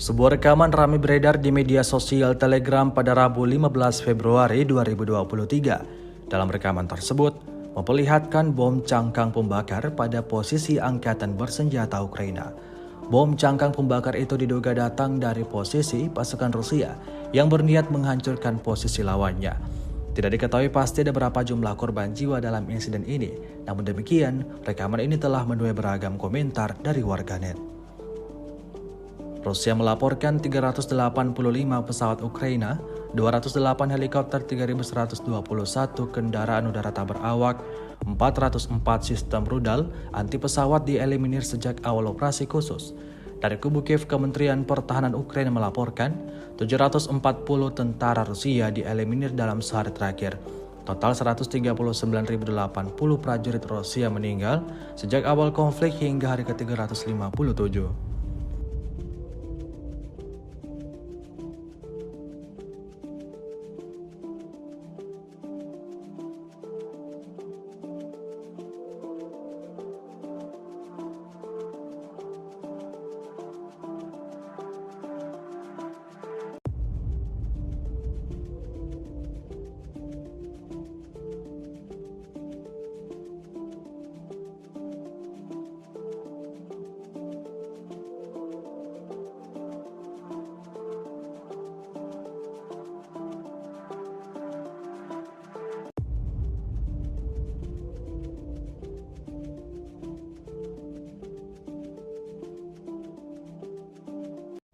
Sebuah rekaman ramai beredar di media sosial Telegram pada Rabu 15 Februari 2023. Dalam rekaman tersebut, memperlihatkan bom cangkang pembakar pada posisi angkatan bersenjata Ukraina. Bom cangkang pembakar itu diduga datang dari posisi pasukan Rusia yang berniat menghancurkan posisi lawannya. Tidak diketahui pasti ada berapa jumlah korban jiwa dalam insiden ini. Namun demikian, rekaman ini telah menuai beragam komentar dari warganet. Rusia melaporkan 385 pesawat Ukraina, 208 helikopter, 3.121 kendaraan udara tak berawak, 404 sistem rudal anti pesawat dieliminir sejak awal operasi khusus. Dari kubu Kiev, Kementerian Pertahanan Ukraina melaporkan 740 tentara Rusia dieliminir dalam sehari terakhir. Total 139.080 prajurit Rusia meninggal sejak awal konflik hingga hari ke-357.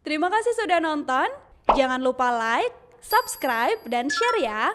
Terima kasih sudah nonton. Jangan lupa like, subscribe, dan share ya.